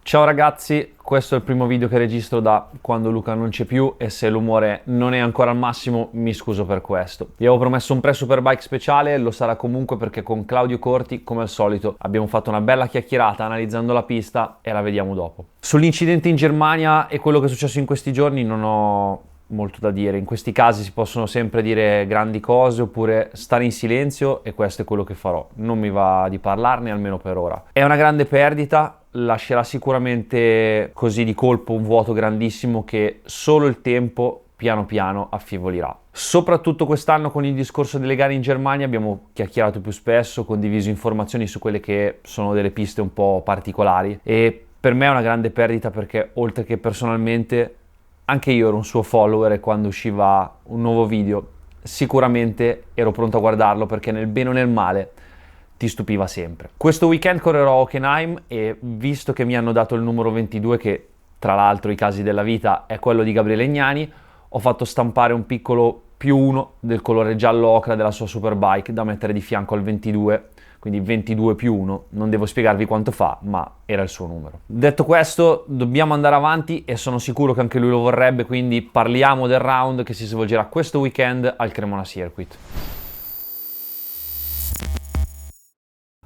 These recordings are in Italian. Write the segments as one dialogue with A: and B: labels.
A: Ciao ragazzi, questo è il primo video che registro da quando Luca non c'è più e se l'umore non è ancora al massimo mi scuso per questo. Vi avevo promesso un pre-superbike speciale, lo sarà comunque perché con Claudio Corti, come al solito, abbiamo fatto una bella chiacchierata analizzando la pista e la vediamo dopo. Sull'incidente in Germania e quello che è successo in questi giorni non ho molto da dire. In questi casi si possono sempre dire grandi cose oppure stare in silenzio e questo è quello che farò. Non mi va di parlarne almeno per ora. È una grande perdita. Lascerà sicuramente così di colpo un vuoto grandissimo che solo il tempo piano piano affievolirà. Soprattutto quest'anno con il discorso delle gare in Germania abbiamo chiacchierato più spesso, condiviso informazioni su quelle che sono delle piste un po' particolari e per me è una grande perdita perché oltre che personalmente anche io ero un suo follower e quando usciva un nuovo video sicuramente ero pronto a guardarlo perché nel bene o nel male ti stupiva sempre. Questo weekend correrò a Hockenheim e visto che mi hanno dato il numero 22, che tra l'altro i casi della vita è quello di Gabriele Gnani, ho fatto stampare un piccolo +1 del colore giallo ocra della sua Superbike da mettere di fianco al 22, quindi 22 + 1, non devo spiegarvi quanto fa, ma era il suo numero. Detto questo, dobbiamo andare avanti e sono sicuro che anche lui lo vorrebbe, quindi parliamo del round che si svolgerà questo weekend al Cremona Circuit.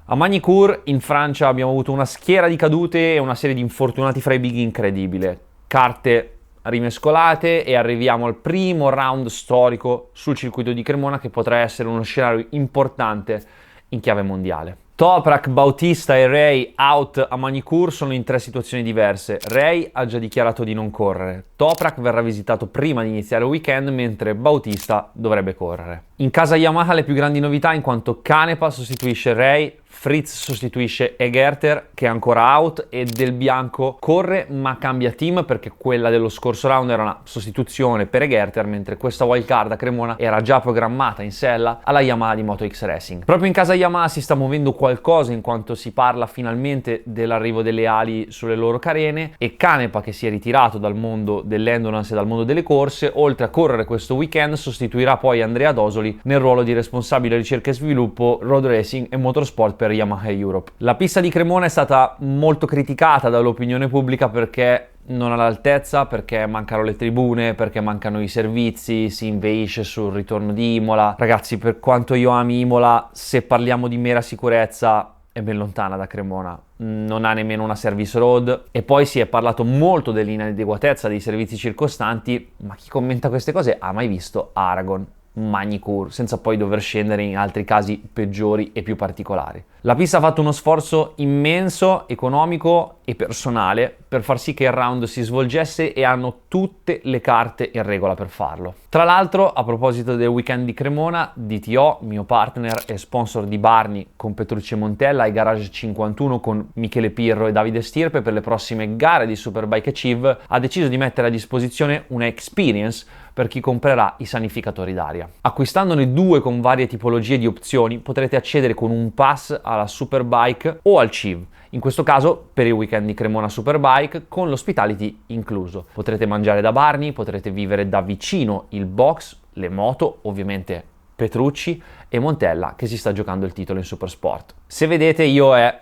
A: A Magny-Cours in Francia abbiamo avuto una schiera di cadute e una serie di infortunati fra i big incredibile. Carte rimescolate e arriviamo al primo round storico sul circuito di Cremona che potrà essere uno scenario importante in chiave mondiale. Toprak, Bautista e Ray out a Magny-Cours sono in tre situazioni diverse. Ray ha già dichiarato di non correre. Toprak verrà visitato prima di iniziare il weekend, mentre Bautista dovrebbe correre. In casa Yamaha le più grandi novità in quanto Canepa sostituisce Ray, Fritz sostituisce Egerter che è ancora out e Del Bianco corre ma cambia team perché quella dello scorso round era una sostituzione per Egerter mentre questa wildcard a Cremona era già programmata in sella alla Yamaha di Moto X Racing. Proprio in casa Yamaha si sta muovendo qualcosa in quanto si parla finalmente dell'arrivo delle ali sulle loro carene e Canepa che si è ritirato dal mondo dell'endurance e dal mondo delle corse oltre a correre questo weekend sostituirà poi Andrea Dosoli nel ruolo di responsabile ricerca e sviluppo road racing e motorsport per Yamaha Europe. La pista di Cremona è stata molto criticata dall'opinione pubblica perché non all'altezza, perché mancano le tribune, perché mancano i servizi, si inveisce sul ritorno di Imola. Ragazzi, per quanto io ami Imola, se parliamo di mera sicurezza è ben lontana da Cremona, non ha nemmeno una service road e poi si è parlato molto dell'inadeguatezza dei servizi circostanti, ma chi commenta queste cose ha mai visto Aragon, Magny-Cours, senza poi dover scendere in altri casi peggiori e più particolari. La pista ha fatto uno sforzo immenso, economico e personale per far sì che il round si svolgesse e hanno tutte le carte in regola per farlo. Tra l'altro, a proposito del weekend di Cremona, DTO, mio partner e sponsor di Barni con Petrucci e Montella e Garage 51 con Michele Pirro e Davide Stirpe per le prossime gare di Superbike Achieve, ha deciso di mettere a disposizione una experience per chi comprerà i sanificatori d'aria. Acquistandone due con varie tipologie di opzioni potrete accedere con un pass alla Superbike o al CIV, in questo caso per il weekend di Cremona Superbike con l'hospitality incluso. Potrete mangiare da Barni, potrete vivere da vicino il box, le moto, ovviamente Petrucci e Montella che si sta giocando il titolo in Supersport. Se vedete io è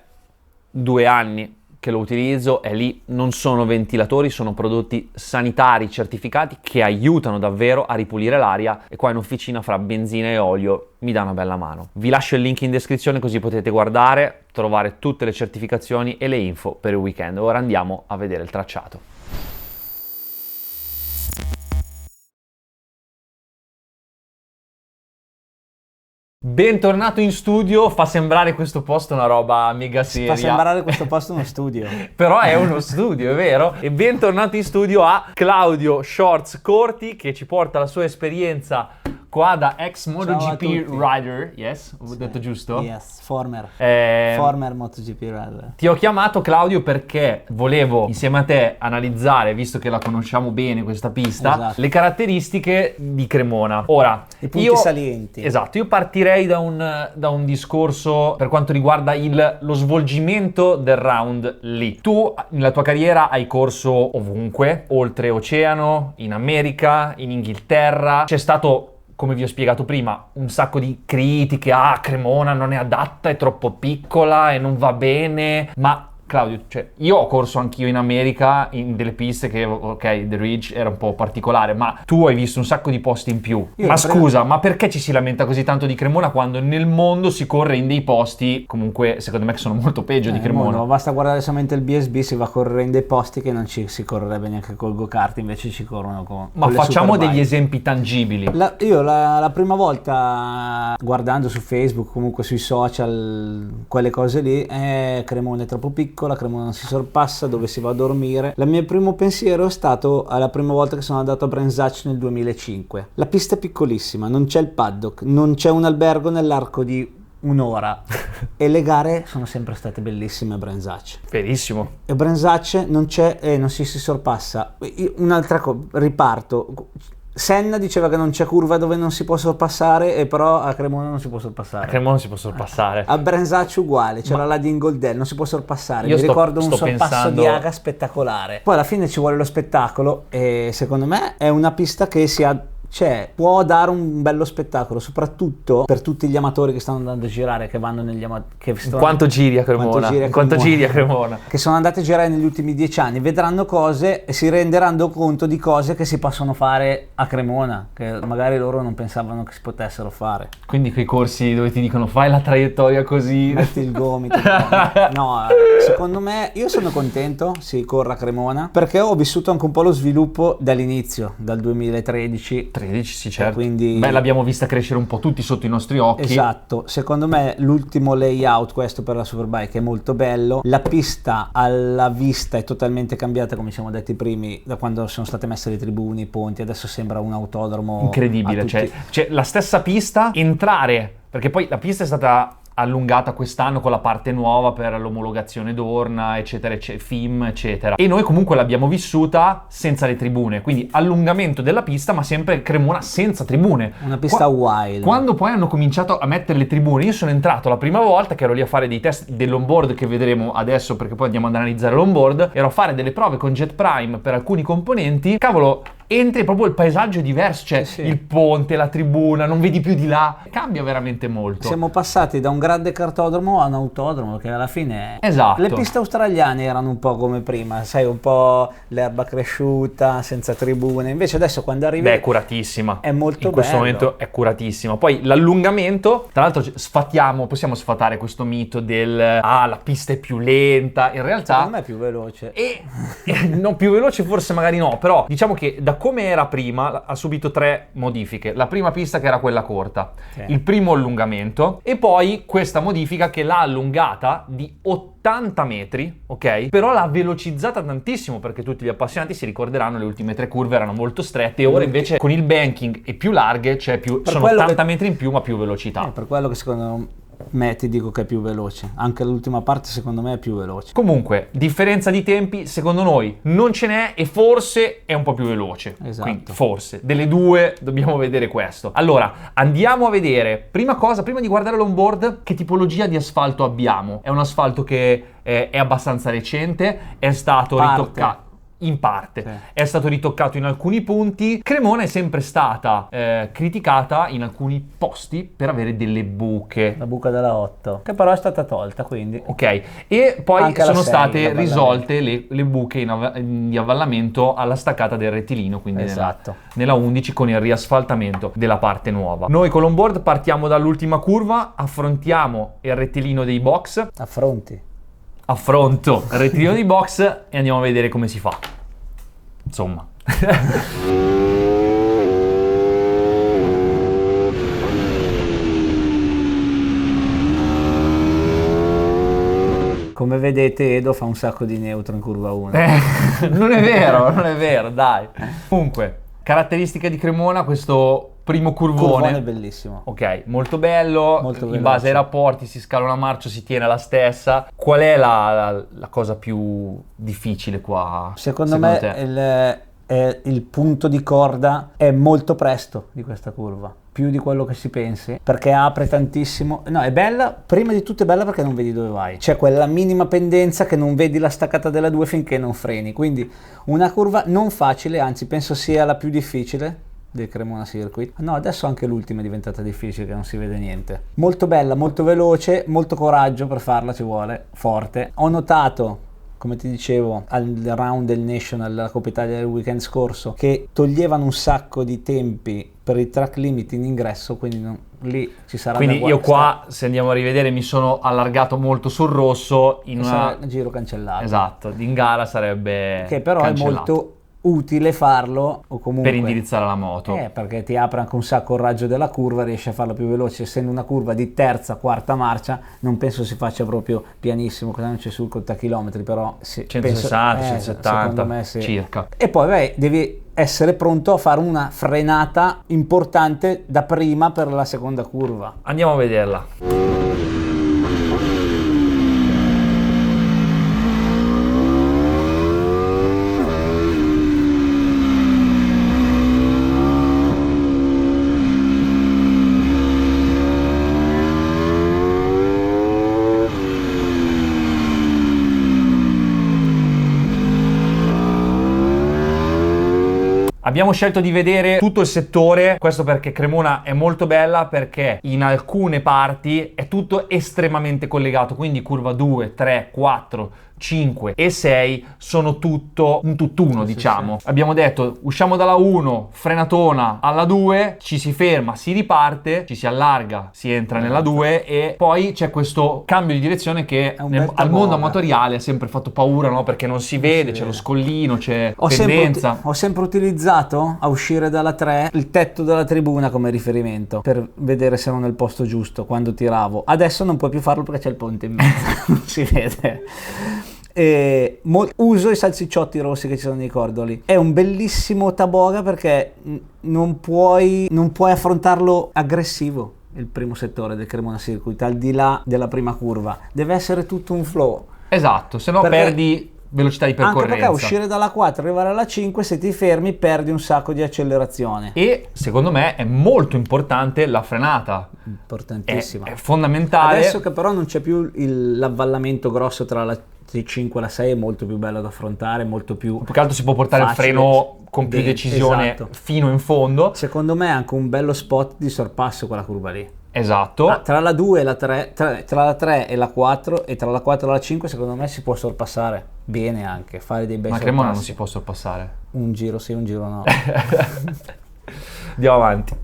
A: 2 anni che lo utilizzo, è lì, non sono ventilatori, sono prodotti sanitari certificati che aiutano davvero a ripulire l'aria e qua in officina fra benzina e olio mi dà una bella mano. Vi lascio il link in descrizione così potete guardare, trovare tutte le certificazioni e le info per il weekend. Ora andiamo a vedere il tracciato. Bentornato in studio, fa sembrare questo posto una roba mega seria.
B: Fa sembrare questo posto uno studio.
A: Però è uno studio, è vero? E bentornato in studio a Claudio Shorts Corti che ci porta la sua esperienza qua da ex MotoGP rider. Yes, ho detto giusto?
B: Yes, former MotoGP rider.
A: Ti ho chiamato Claudio perché volevo insieme a te analizzare, visto che la conosciamo bene questa pista,
B: esatto,
A: le caratteristiche di Cremona. Ora,
B: i punti salienti.
A: Esatto, io partirei da un discorso per quanto riguarda lo svolgimento del round lì. Tu nella tua carriera hai corso ovunque, oltreoceano, in America, in Inghilterra. C'è stato, come vi ho spiegato prima, un sacco di critiche, Cremona non è adatta, è troppo piccola e non va bene, ma Claudio, cioè, io ho corso anch'io in America in delle piste che, ok, The Ridge era un po' particolare, ma tu hai visto un sacco di posti in più. Ma scusa, ma perché ci si lamenta così tanto di Cremona quando nel mondo si corre in dei posti, comunque, secondo me, che sono molto peggio di Cremona?
B: No, basta guardare solamente il BSB, si va a correre in dei posti che non si correrebbe neanche col go-kart, invece ci corrono con
A: Ma
B: le
A: facciamo
B: superbike.
A: degli esempi tangibili.
B: Io la prima volta, guardando su Facebook, comunque sui social, quelle cose lì, Cremona è troppo piccola, Cremona non si sorpassa, dove si va a dormire. Il mio primo pensiero è stato alla prima volta che sono andato a Branzacci nel 2005. La pista è piccolissima, non c'è il paddock, non c'è un albergo nell'arco di un'ora e le gare sono sempre state bellissime a Branzacci.
A: Verissimo.
B: E a Branzacci non c'è, non si sorpassa. Un'altra cosa, riparto. Senna diceva che non c'è curva dove non si può sorpassare, e però a Cremona non si può sorpassare.
A: A Cremona non si può sorpassare.
B: A Branzacci uguale, c'era la Dingoldel, non si può sorpassare.
A: Io
B: Mi ricordo un sorpasso
A: pensando...
B: di Aga spettacolare. Poi alla fine ci vuole lo spettacolo e secondo me è una pista che può dare un bello spettacolo, soprattutto per tutti gli amatori che stanno andando a girare, che vanno negli
A: Quanto giri a Cremona? Quanto giri a Cremona?
B: Che sono andati a girare negli ultimi 10 anni, vedranno cose e si renderanno conto di cose che si possono fare a Cremona, che magari loro non pensavano che si potessero fare.
A: Quindi quei corsi dove ti dicono fai la traiettoria così,
B: metti il gomito. No, secondo me, io sono contento si corra a Cremona, perché ho vissuto anche un po' lo sviluppo dall'inizio, dal 2013.
A: Sì, certo.
B: Quindi...
A: l'abbiamo vista crescere un po' tutti sotto i nostri occhi.
B: Esatto, secondo me l'ultimo layout, questo per la Superbike, è molto bello. La pista alla vista è totalmente cambiata, come siamo detti primi, da quando sono state messe le tribune, i ponti, adesso sembra un autodromo
A: incredibile, cioè la stessa pista, entrare, perché poi la pista è stata allungata quest'anno con la parte nuova per l'omologazione Dorna, eccetera, FIM, eccetera. E noi comunque l'abbiamo vissuta senza le tribune, quindi allungamento della pista, ma sempre Cremona senza tribune.
B: Una pista wild.
A: Quando poi hanno cominciato a mettere le tribune, io sono entrato la prima volta che ero lì a fare dei test dell'onboard che vedremo adesso, perché poi andiamo ad analizzare l'onboard, ero a fare delle prove con Jet Prime per alcuni componenti. Cavolo, entri proprio, il paesaggio è diverso, cioè il ponte, la tribuna, non vedi più di là, cambia veramente molto.
B: Siamo passati da un grande cartodromo a un autodromo, che alla fine
A: esatto.
B: Le piste australiane erano un po' come prima, sai, un po' l'erba cresciuta, senza tribune, invece adesso quando arrivi
A: è curatissima,
B: è molto bello.
A: In questo momento è curatissima. Poi l'allungamento, tra l'altro possiamo sfatare questo mito del la pista è più lenta, in realtà
B: secondo me è più veloce.
A: No, più veloce forse magari no, però diciamo che da come era prima ha subito 3 modifiche. La prima pista che era quella corta, il primo allungamento, e poi questa modifica che l'ha allungata di 80 metri, ok? Però l'ha velocizzata tantissimo, perché tutti gli appassionati si ricorderanno le ultime 3 curve erano molto strette, e ora invece con il banking e più larghe sono 80 metri in più ma più velocità.
B: Per quello che secondo me ti dico che è più veloce, anche l'ultima parte secondo me è più veloce.
A: Comunque, differenza di tempi secondo noi non ce n'è, e forse è un po' più veloce.
B: Esatto.
A: Quindi forse delle due dobbiamo vedere questo. Allora andiamo a vedere, prima di guardare l'onboard, che tipologia di asfalto abbiamo. È un asfalto che è abbastanza recente, è stato ritoccato in parte, è stato ritoccato in alcuni punti. Cremona è sempre stata criticata in alcuni posti per avere delle buche.
B: La buca della 8, che però è stata tolta, quindi.
A: Ok, e poi anche sono state risolte le buche di avvallamento alla staccata del rettilineo, quindi nella 11, con il riasfaltamento della parte nuova. Noi con l'onboard partiamo dall'ultima curva, affrontiamo il rettilineo dei box. Affronto il rettilineo di box e andiamo a vedere come si fa. Insomma.
B: Come vedete, Edo fa un sacco di neutro in curva 1.
A: Non è vero, dai. Comunque, caratteristiche di Cremona, questo primo curvone
B: è bellissimo.
A: Ok, molto bello,
B: molto
A: in base ai rapporti si scala una marcia, si tiene la stessa. Qual è la cosa più difficile qua?
B: Secondo me il punto di corda è molto presto di questa curva, più di quello che si pensi, perché apre tantissimo. No, è bella, prima di tutto è bella perché non vedi dove vai, c'è quella minima pendenza che non vedi la staccata della 2 finché non freni, quindi una curva non facile, anzi penso sia la più difficile del Cremona Circuit. No, adesso anche l'ultima è diventata difficile, che non si vede niente. Molto bella, molto veloce, molto coraggio per farla ci vuole, forte. Ho notato, come ti dicevo, al round del National, la Coppa Italia del weekend scorso, che toglievano un sacco di tempi per il track limit in ingresso, quindi lì ci sarà
A: quindi io qua, se andiamo a rivedere, mi sono allargato molto sul rosso in
B: un giro cancellato.
A: Esatto, in gara sarebbe
B: che però
A: cancellato.
B: È molto utile farlo, o comunque
A: per indirizzare la moto,
B: perché ti apre anche un sacco il raggio della curva, riesci a farla più veloce. Essendo una curva di terza, quarta marcia, non penso si faccia proprio pianissimo, cosa non c'è sul contachilometri, però
A: 160, 170 circa.
B: E poi devi essere pronto a fare una frenata importante da prima per la seconda curva.
A: Andiamo a vederla. Abbiamo scelto di vedere tutto il settore, questo perché Cremona è molto bella, perché in alcune parti è tutto estremamente collegato, quindi curva 2, 3, 4, 5 e 6 sono tutto un tutt'uno, diciamo. Sì. Abbiamo detto, usciamo dalla 1, frenatona, alla 2, ci si ferma, si riparte, ci si allarga, si entra nella 2 e poi c'è questo cambio di direzione che al mondo amatoriale ha sempre fatto paura, no? Perché non si vede, c'è lo scollino, c'è pendenza.
B: Ho sempre utilizzato a uscire dalla 3 il tetto della tribuna come riferimento per vedere se ero nel posto giusto quando tiravo. Adesso non puoi più farlo perché c'è il ponte in mezzo, non si vede. Uso i salsicciotti rossi che ci sono nei cordoli. È un bellissimo taboga perché non puoi affrontarlo aggressivo, il primo settore del Cremona Circuit, al di là della prima curva. Deve essere tutto un flow.
A: Esatto, se no perdi velocità di percorrenza.
B: Anche perché uscire dalla 4 e arrivare alla 5, se ti fermi perdi un sacco di accelerazione.
A: E secondo me è molto importante la frenata.
B: Importantissima.
A: È fondamentale.
B: Adesso che però non c'è più l'avvallamento grosso tra la 5 e la 6, è molto più bello da affrontare, molto più
A: che altro si può portare facile, il freno con più decisione, esatto, fino in fondo.
B: Secondo me è anche un bello spot di sorpasso quella curva lì.
A: Esatto.
B: Tra la 2 e la 3, tra la 3 e la 4 e tra la 4 e la 5 secondo me si può sorpassare bene, anche fare dei bei sorpassi.
A: Ma Cremona non si può sorpassare.
B: Un giro sì, un giro no.
A: Andiamo avanti.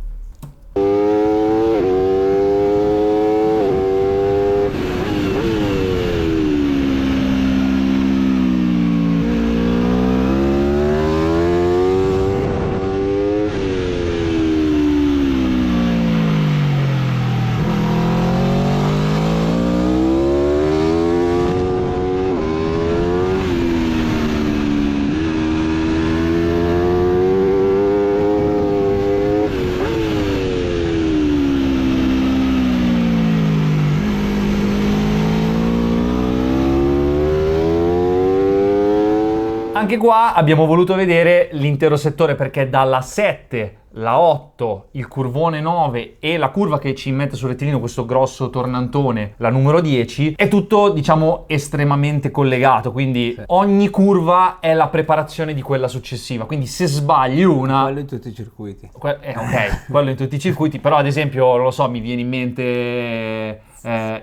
A: Anche qua abbiamo voluto vedere l'intero settore, perché dalla 7, la 8, il curvone 9 e la curva che ci mette sul rettilineo, questo grosso tornantone, la numero 10, è tutto, diciamo, estremamente collegato, quindi ogni curva è la preparazione di quella successiva, quindi se sbagli una...
B: Quello in tutti i circuiti.
A: Ok, quello in tutti i circuiti, però ad esempio, non lo so, mi viene in mente...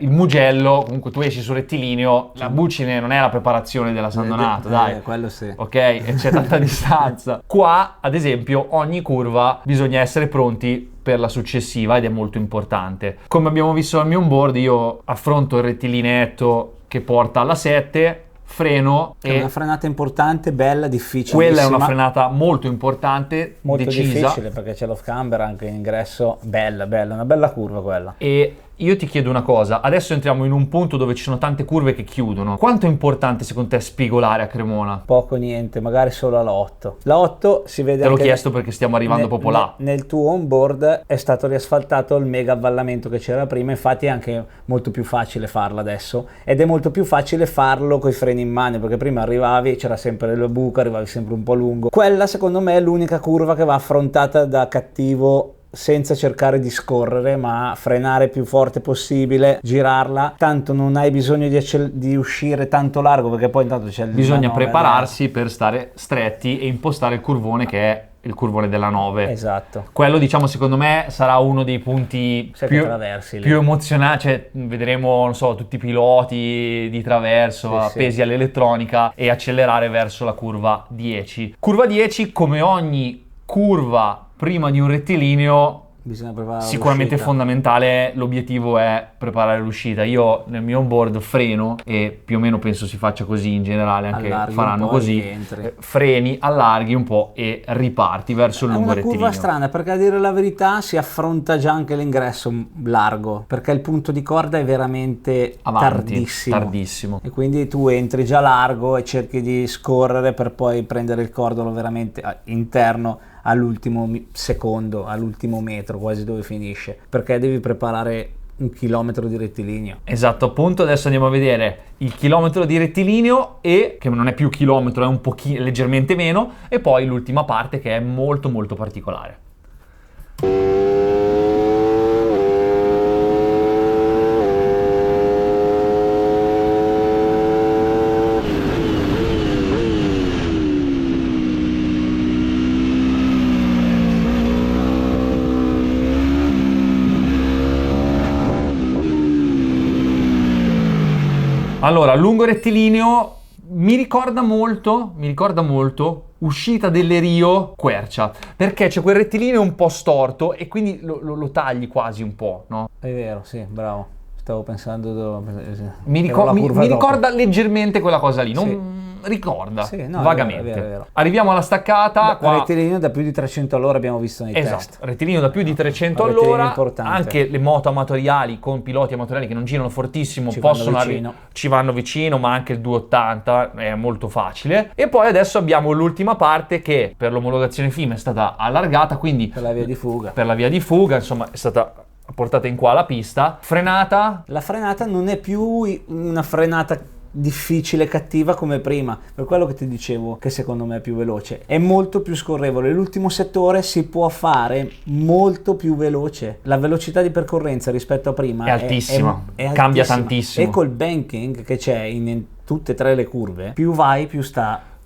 A: il Mugello, comunque tu esci sul rettilineo, la bucine non è la preparazione della San Donato, dai.
B: Quello sì.
A: Ok, e c'è tanta distanza. Qua, ad esempio, ogni curva bisogna essere pronti per la successiva ed è molto importante. Come abbiamo visto al mio onboard, io affronto il rettilinetto che porta alla 7, freno
B: è una frenata importante, bella, difficile.
A: Quella è una frenata molto importante,
B: molto
A: decisa.
B: difficile perché c'è l'off camber anche in ingresso, bella, una bella curva quella.
A: E io ti chiedo una cosa, adesso entriamo in un punto dove ci sono tante curve che chiudono. Quanto è importante secondo te spigolare a Cremona?
B: Poco, niente, magari solo alla 8. La 8 si vede.
A: Te l'ho chiesto perché stiamo arrivando proprio là.
B: Nel tuo onboard è stato riasfaltato il mega avvallamento che c'era prima, infatti è anche molto più facile farlo adesso, ed è molto più facile farlo coi freni in mano, perché prima arrivavi, c'era sempre la buca, arrivavi sempre un po' lungo. Quella secondo me è l'unica curva che va affrontata da cattivo senza cercare di scorrere, ma frenare più forte possibile, girarla, tanto non hai bisogno di uscire tanto largo, perché poi intanto c'è
A: Bisogna prepararsi per stare stretti e impostare il curvone, che è il curvone della 9.
B: Esatto.
A: Quello, diciamo, secondo me sarà uno dei punti più emozionanti, cioè vedremo, non so, tutti i piloti di traverso appesi all'elettronica e accelerare verso la curva 10. Curva 10, come ogni curva prima di un rettilineo,
B: bisogna preparare
A: sicuramente
B: l'uscita.
A: Fondamentale, l'obiettivo è preparare l'uscita. Io nel mio onboard freno, e più o meno penso si faccia così in generale, anche
B: Allarghi
A: faranno
B: un po'
A: così,
B: e entri.
A: freni, allarghi un po' e riparti verso il lungo
B: È una
A: rettilineo.
B: curva strana, perché a dire la verità si affronta già anche l'ingresso largo, perché il punto di corda è veramente tardissimo. E quindi tu entri già largo e cerchi di scorrere per poi prendere il cordolo veramente interno all'ultimo secondo, all'ultimo metro, quasi dove finisce, perché devi preparare 1 chilometro di rettilineo.
A: Esatto, appunto, adesso andiamo a vedere il chilometro di rettilineo, e che non è più chilometro, è un pochino leggermente meno, e poi l'ultima parte che è molto molto particolare. Allora, lungo rettilineo mi ricorda molto uscita delle Rio Quercia, perché c'è quel rettilineo un po' storto e quindi lo tagli quasi un po', no?
B: È vero, sì, bravo. Stavo pensando
A: mi ricorda leggermente quella cosa lì, non ricorda, vagamente.
B: È vero.
A: Arriviamo alla staccata.
B: Rettilineo da più di 300 all'ora abbiamo visto nei test.
A: Rettilineo da più di 300 all'ora, anche le moto amatoriali con piloti amatoriali che non girano fortissimo ci vanno vicino, ma anche il 280 è molto facile. E poi adesso abbiamo l'ultima parte che per l'omologazione FIM è stata allargata, quindi
B: per la via di fuga,
A: insomma è stata portata in qua alla pista. Frenata?
B: La frenata non è più una frenata difficile, cattiva come prima, per quello che ti dicevo che secondo me è più veloce, è molto più scorrevole. L'ultimo settore si può fare molto più veloce, la velocità di percorrenza rispetto a prima
A: è altissima, cambia tantissimo,
B: e col banking che c'è in tutte e tre le curve, più vai più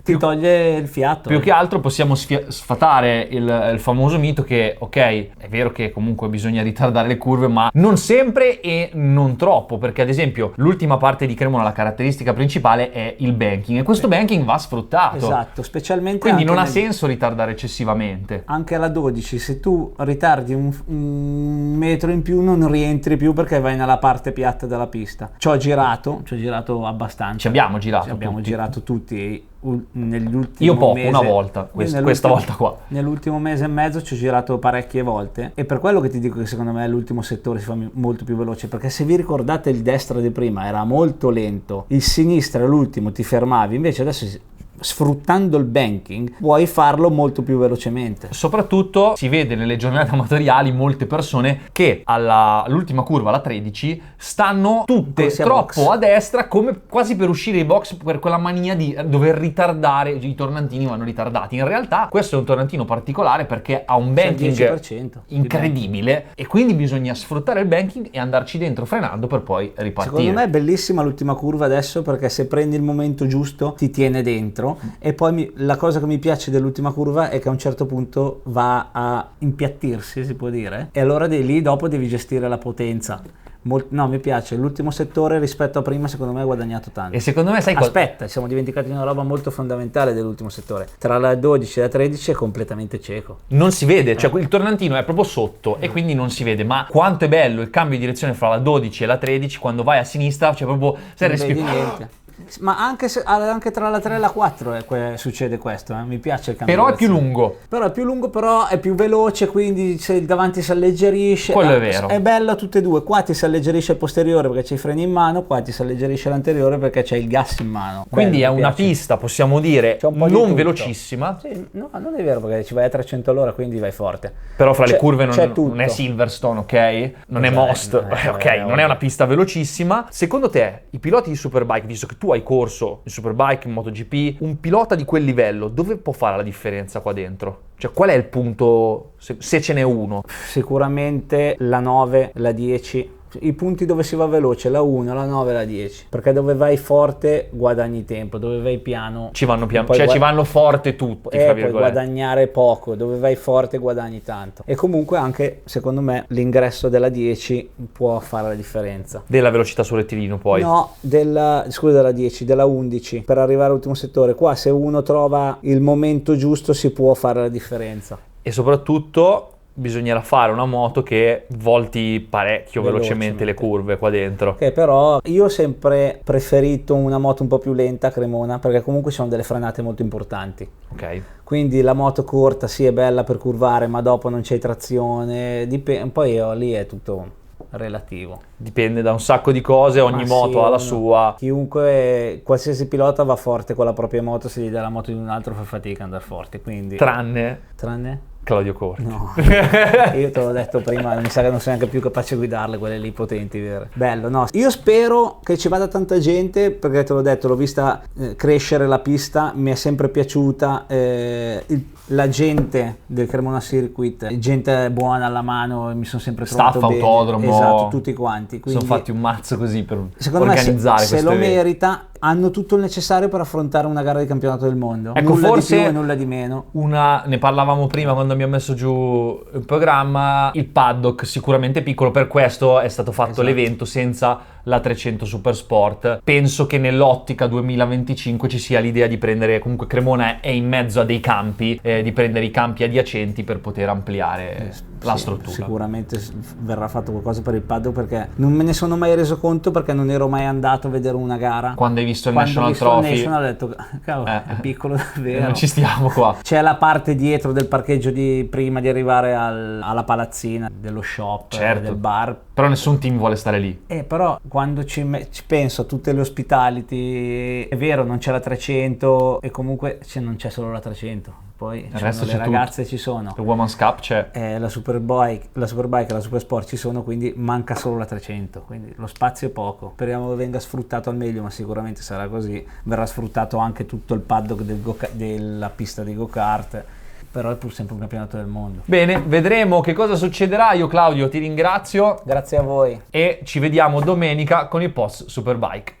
B: ti toglie il fiato.
A: Più che altro possiamo sfatare il famoso mito che, ok, è vero che comunque bisogna ritardare le curve, ma non sempre e non troppo, perché ad esempio l'ultima parte di Cremona, la caratteristica principale è il banking, e questo banking va sfruttato.
B: Esatto, specialmente
A: quindi non ha senso ritardare eccessivamente.
B: Anche alla 12, se tu ritardi un metro in più non rientri più perché vai nella parte piatta della pista. Ci ho girato abbastanza.
A: Ci abbiamo girato
B: tutti negli ultimi
A: Io poco, una volta, questa volta qua.
B: Nell'ultimo mese e mezzo ci ho girato parecchie volte, e per quello che ti dico che secondo me l'ultimo settore si fa molto più veloce, perché se vi ricordate il destra di prima era molto lento, il sinistra l'ultimo ti fermavi, invece adesso sfruttando il banking puoi farlo molto più velocemente.
A: Soprattutto si vede nelle giornate amatoriali molte persone che all'ultima curva, la 13, stanno tutte troppo a destra, come quasi per uscire ai box, per quella mania di dover ritardare. I tornantini vanno ritardati. In realtà questo è un tornantino particolare perché ha un banking incredibile, e quindi bisogna sfruttare il banking e andarci dentro frenando per poi ripartire.
B: Secondo me è bellissima l'ultima curva adesso, perché se prendi il momento giusto ti tiene dentro. E poi la cosa che mi piace dell'ultima curva è che a un certo punto va a impiattirsi, si può dire, e allora lì dopo devi gestire la potenza. No, mi piace l'ultimo settore rispetto a prima, secondo me ha guadagnato tanto.
A: E secondo me
B: ci siamo dimenticati di una roba molto fondamentale dell'ultimo settore. Tra la 12 e la 13 è completamente cieco,
A: non si vede, cioè il tornantino è proprio sotto e quindi non si vede, ma quanto è bello il cambio di direzione fra la 12 e la 13, quando vai a sinistra, cioè proprio
B: non vedi niente. Ma anche tra la 3 e la 4 succede questo, mi piace il cambio.
A: Però è più lungo.
B: Però è più veloce, quindi se il davanti si alleggerisce.
A: Quello è vero.
B: È bello tutte e due. Qua ti si alleggerisce il posteriore perché c'è i freni in mano, qua ti si alleggerisce l'anteriore perché c'è il gas in mano.
A: Quindi è una pista, possiamo dire, non velocissima.
B: Sì, no, non è vero, perché ci vai a 300 all'ora, quindi vai forte.
A: Però fra le curve non è Silverstone, ok? Non è Most, ok? Non è una pista velocissima. Secondo te, i piloti di Superbike, visto che tu tu hai corso in Superbike, in MotoGP, un pilota di quel livello, dove può fare la differenza qua dentro? Cioè, qual è il punto, se ce n'è uno?
B: Sicuramente la 9, la 10. I punti dove si va veloce, la 1, la 9 e la 10, perché dove vai forte guadagni tempo, dove vai piano
A: Ci vanno piano, cioè ci vanno forte tutti, tra
B: puoi
A: virgolette.
B: guadagnare poco, dove vai forte guadagni tanto. E comunque anche, secondo me, l'ingresso della 10 può fare la differenza.
A: Della velocità sul rettilineo poi.
B: No, della 10, della 11, per arrivare all'ultimo settore. Qua se uno trova il momento giusto si può fare la differenza.
A: E soprattutto bisognerà fare una moto che volti parecchio velocemente le curve qua dentro.
B: Che però io ho sempre preferito una moto un po' più lenta a Cremona, perché comunque ci sono delle frenate molto importanti.
A: Ok.
B: Quindi la moto corta sì è bella per curvare, ma dopo non c'è trazione, poi lì è tutto relativo.
A: Dipende da un sacco di cose, ogni moto ha la sua.
B: Chiunque, qualsiasi pilota va forte con la propria moto, se gli dà la moto di un altro fa fatica ad andare forte, quindi...
A: Tranne Claudio Corti.
B: No, io te l'ho detto prima, mi sa che non sei neanche più capace di guidarle, quelle lì potenti, vero? Bello, no? Io spero che ci vada tanta gente, perché te l'ho detto, l'ho vista crescere la pista, mi è sempre piaciuta, la gente del Cremona Circuit, gente buona alla mano, mi sono sempre trovato
A: Staff,
B: bene.
A: autodromo.
B: Esatto, tutti quanti. Quindi,
A: sono fatti un mazzo così per
B: secondo
A: organizzare
B: me se
A: questo
B: lo
A: evento.
B: merita, hanno tutto il necessario per affrontare una gara di campionato del mondo.
A: Ecco,
B: nulla
A: forse
B: di più e nulla di meno.
A: ne parlavamo prima quando abbiamo messo giù il programma, il paddock sicuramente piccolo, per questo è stato fatto l'evento senza la 300 Super Sport. Penso che nell'ottica 2025 ci sia l'idea di prendere, comunque Cremona è in mezzo a dei campi, di prendere i campi adiacenti per poter ampliare la struttura.
B: Sicuramente verrà fatto qualcosa per il paddock, perché non me ne sono mai reso conto, perché non ero mai andato a vedere una gara.
A: Quando hai visto il
B: Quando
A: National
B: ho visto il
A: Trophy
B: National, ho detto cavolo, è piccolo davvero.
A: non ci stiamo qua.
B: C'è la parte dietro del parcheggio prima di arrivare alla palazzina dello shop,
A: Certo.
B: del bar.
A: Però nessun team vuole stare lì.
B: Però quando ci penso a tutte le hospitality, è vero, non c'è la 300 e comunque non c'è solo la 300. Poi
A: resto
B: le
A: c'è
B: ragazze ci sono.
A: Il Women's Cup c'è.
B: La Superbike e la Super Sport ci sono, quindi manca solo la 300, quindi lo spazio è poco. Speriamo che venga sfruttato al meglio, ma sicuramente sarà così. Verrà sfruttato anche tutto il paddock della pista di go-kart, però è pur sempre un campionato del mondo.
A: Bene, vedremo che cosa succederà. Io Claudio ti ringrazio
B: Grazie a voi.
A: e ci vediamo domenica con il post Superbike.